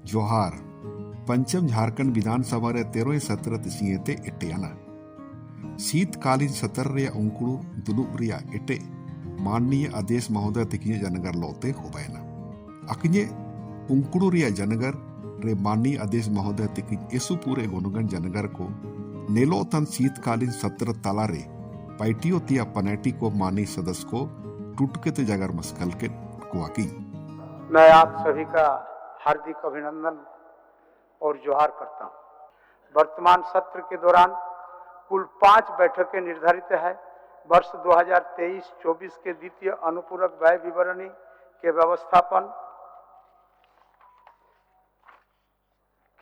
जोहार पंचम झारखंड विधानसभा रे 13 सत्र तिसिएते एटेयाना शीतकालीन सत्र रे उंकुड़ू दुलुब रिया एटे माननीय आदेश महोदय तिकिए जनगर लोते होबैना अकिने उंकुड़ू रिया जनगर रे माननीय आदेश महोदय तिकिन एसु पूरे गोनुगन जनगर को नेलो तन शीतकालीन सत्र तला रे पाइटियो तिया पनेटी को माननीय सदस्य को टूटके ते जगर मस्कल के कुआकी। मैं आप सभी का हार्दिक अभिनंदन और जोहार करता हूं। वर्तमान सत्र के दौरान कुल 5 बैठकें निर्धारित है। वर्ष 2023-24 के द्वितीय अनुपूरक व्यय विवरणी के व्यवस्थापन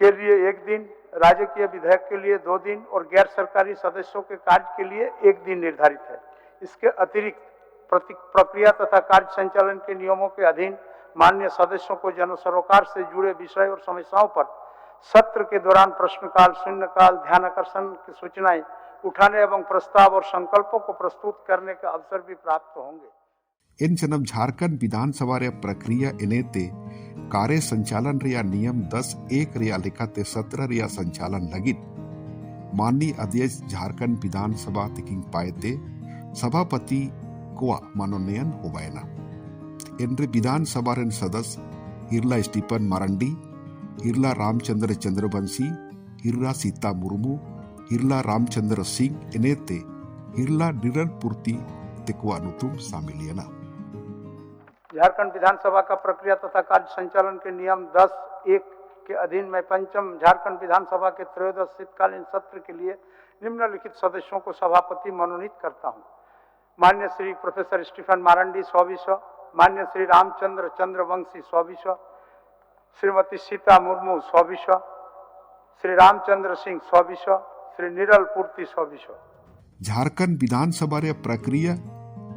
के लिए 1 दिन, राजकीय विधेयक के लिए 2 दिन और गैर सरकारी सदस्यों के कार्य के लिए 1 दिन निर्धारित है। इसके अतिरिक्त प्रक्रिया तथा कार्य संचालन के नियमों के अधीन माननीय सदस्यों को जन सरोकार से जुड़े विषय और समस्याओं पर सत्र के दौरान प्रश्नकाल, शून्यकाल, ध्यानाकर्षण की सूचनाएं उठाने एवं प्रस्ताव और संकल्पों को प्रस्तुत करने का अवसर भी प्राप्त होंगे। इन जनम झारखंड विधानसभा रे प्रक्रिया इनेते कार्य संचालन रिया नियम 10(1) रिया लिखाते सत्र रिया संचालन लगित माननीय अध्यक्ष झारखंड विधानसभा तिकिंग पाएते सभापति को मनोनयन होबैना। इनरे विधानसभा रे सदस्य हिरला स्टीफन मारंडी, हिरला रामचंद्र चंद्रवंशी, हिरला सीता मुर्मू, हिरला रामचंद्र सिंह इनेते हिरला निरल पूर्ति तिकुआ नुतुम शामिलियना। झारखंड विधानसभा का प्रक्रिया तथा कार्य संचालन के नियम 10(1) के अधीन मैं पंचम झारखंड विधानसभा के त्रयोदश शीतकालीन सत्र के लिए निम्नलिखित सदस्यों को सभापति मनोनीत करता हूं। मान्य श्री प्रोफेसर स्टीफन मारंडी 100, मान्य श्री रामचंद्र चंद्रवंशी 100, श्रीमती सीता मुर्मू 100, श्री रामचंद्र सिंह 100, श्री निरल पूर्ति 100। झारखंड विधानसभा रे प्रक्रिया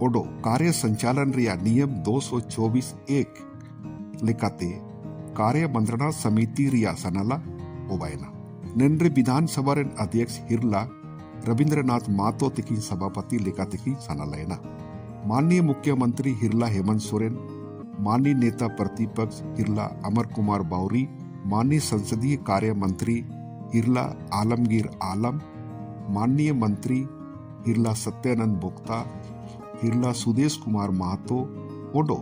ओडो कार्य संचालन रिया नियम 224(1) लेकाते कार्य मंत्रणा समिति रिया सनला होबैना। नेन्रे विधानसभा रे अध्यक्ष हिरला रविंद्रनाथ मातो तिकी सभापति लेका तिकी सनलैना। माननीय मुख्यमंत्री हिरला हेमंत सोरेन, माननीय नेता प्रतिपक्ष हिरला अमर कुमार बावरी, माननीय संसदीय कार्य मंत्री हिरला आलमगीर आलम, माननीय मंत्री हिरला सत्यानंद बोक्ता, हिरला सुदेश कुमार महतो, ओडो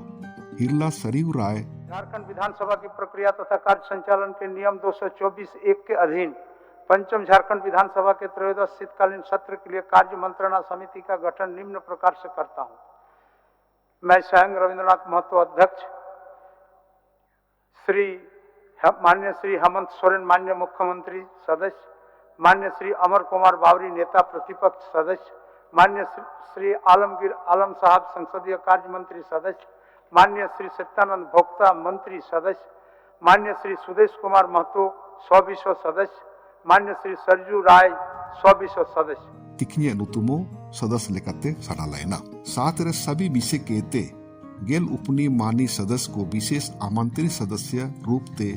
हिरला सरयू राय। झारखंड विधानसभा की प्रक्रिया तथा कार्य संचालन के नियम 224(1) के अधीन पंचम झारखंड विधानसभा के त्रयोदश शीतकालीन सत्र के लिए कार्य मंत्रणा समिति का गठन निम्न प्रकार से करता हूं। मैं स्वयं रविंद्रनाथ महतो अध्यक्ष, मान्य श्री हेमंत सोरेन मान्य मुख्यमंत्री सदस्य, मान्य श्री अमर कुमार बावरी नेता प्रतिपक्ष सदस्य, मान्य श्री आलमगीर आलम साहब संसदीय कार्य मंत्री सदस्य, मान्य श्री सत्यानंद भोक्ता मंत्री सदस्य, मान्य श्री सुदेश कुमार महतो 100 सदस्य, मान्य श्री सरजू राय 100 सदस्य तिखिए नुतुमो सदस्य लेकते सनालैना। साथ रे सभी विषय केते गेल उपनी मानी सदस्य को विशेष आमंत्रित सदस्य रूप ते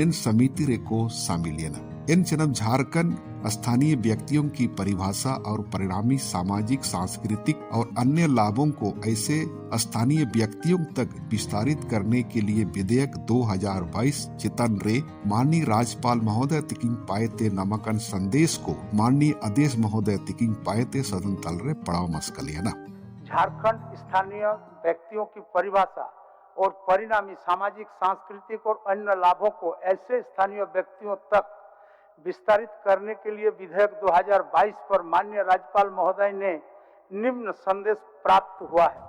इन समिति रे को शामिलियना। इन जन्म झारखंड स्थानीय व्यक्तियों की परिभाषा और परिणामी सामाजिक, सांस्कृतिक और अन्य लाभों को ऐसे स्थानीय व्यक्तियों तक विस्तारित करने के लिए विधेयक 2022 चितन रे माननीय राज्यपाल महोदय तिकिंग पाएते नामांकन संदेश को माननीय आदेश महोदय तिकिंग पाएते सदन तल रे पड़ाव मस्कलियना। झारखंड स्थानीय व्यक्तियों की परिभाषा और परिणामी सामाजिक, सांस्कृतिक और अन्य लाभों को ऐसे स्थानीय व्यक्तियों तक विस्तारित करने के लिए विधेयक 2022 पर माननीय राज्यपाल महोदय ने निम्न संदेश प्राप्त हुआ है।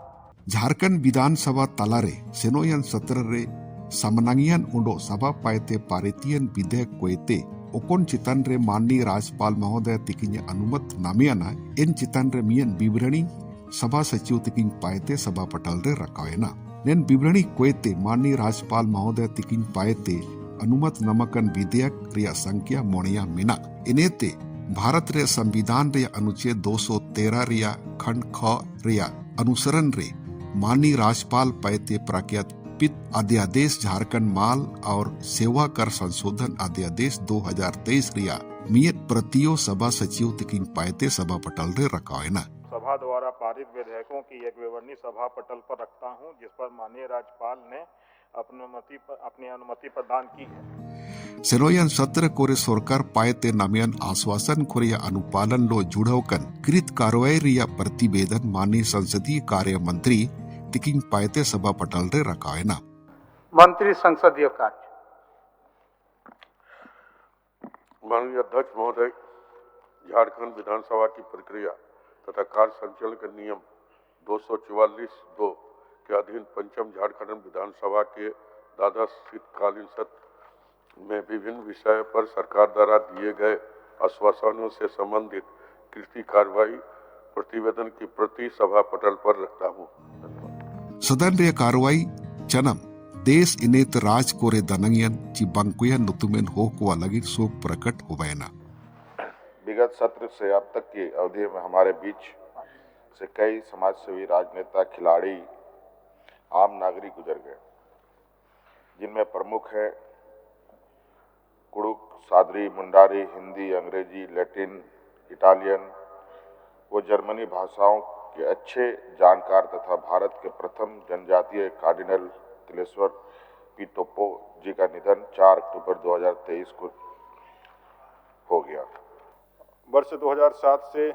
झारखंड विधानसभा तलारे सेनोयन सत्र रे समनांगियन उडो सभा पाएते पारितियन विधेयक कोएते ओकोन चितन रे माननीय राज्यपाल महोदय तिकिंग अनुमत नामियाना। इन चितन रे मियन विवरणी सभा सचिव तिकिंग पाएते सभा पटल रे रखावेना। नेन विवरणी कोएते माननीय राज्यपाल महोदय तिकिंग पाएते अनुमत नामांकन विधेयक रिया संख्या मोनिया मिना। इनेते भारत रे संविधान रे अनुच्छेद 213 रिया खंड ख रिया अनुसरण रे माननीय राज्यपाल पाएते प्रख्यापित अध्यादेश झारखंड माल और सेवा कर संशोधन अध्यादेश 2023 रिया मियत प्रतियो सभा सचिव तिकिंग पाएते सभा पटल रे रखावेना। सभा द्वारा पारित विधेयकों की एक विवरणी सभा पटल पर रखता हूं, जिस पर माननीय राज्यपाल ने अपनी अनुमति प्रदान की है। सेनोयन सत्र कोरे सरकार पायते नामियन आश्वासन कोरिया अनुपालन लो जुड़वकन कृत कार्रवाई रिया प्रतिवेदन माननीय संसदीय कार्य मंत्री तिकिंग पायते सभा पटल रे रखायना। मंत्री संसदीय कार्य। माननीय अध्यक्ष महोदय, झारखंड विधानसभा की प्रक्रिया तथा कार्य संचालन के नियम 244(2) के अधीन पंचम झारखंड विधानसभा के द्वादश शीतकालीन सत्र में विभिन्न विषय पर सरकार द्वारा दिए गए आश्वासनों से संबंधित कृषि कार्रवाई प्रतिवेदन की प्रति सभा पटल पर रखता हूँ। सदन रे कार्रवाई चनम देश इनेत राज कोरे दनंगियन ची बंकुया नुतुमेन हो को अलगी शोक प्रकट होवैना। विगत सत्र से अब तक की अवधि में हमारे बीच से कई समाजसेवी, राजनेता, खिलाड़ी, आम नागरिक गुजर गए, जिनमें प्रमुख है कुड़ुक, सादरी, मुंडारी, हिंदी, अंग्रेजी, लैटिन, इटालियन व जर्मनी भाषाओं के अच्छे जानकार तथा भारत के प्रथम जनजातीय कार्डिनल तिलेश्वर पी टोप्पो जी का निधन 4 अक्टूबर 2023 को हो गया। वर्ष 2007 से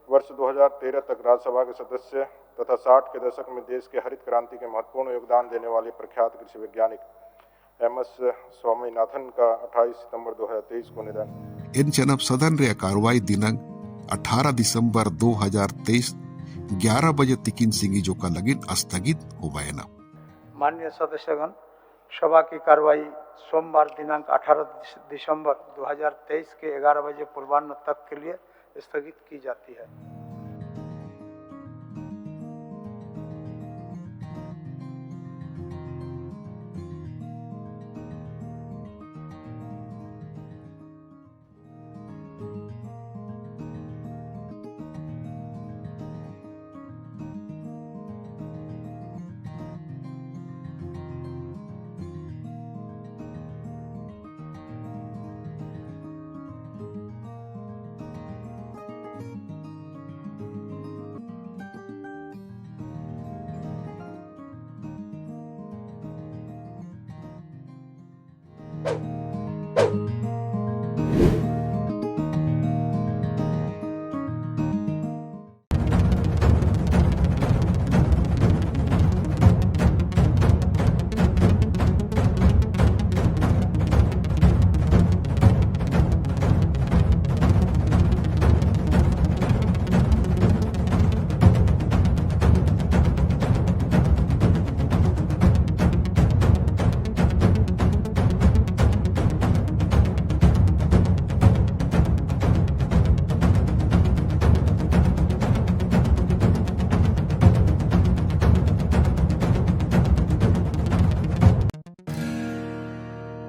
वर्ष 2013 तक राज्यसभा के सदस्य तथा 60 के दशक में देश के हरित क्रांति के महत्वपूर्ण योगदान देने वाले प्रख्यात कृषि वैज्ञानिक एमएस स्वामीनाथन का 28 सितंबर 2023 को निधन। इन चनब सदन रे कार्रवाई दिनांक 18 दिसंबर 2023 11 बजे तिकिन सिंगी जो का लगिन स्थगित होवैना। माननीय सदस्यगण, सभा की कार्रवाई सोमवार दिनांक 18 दिसंबर 2023 के 11 बजे पूर्वाह्न तक के लिए स्थगित की जाती है।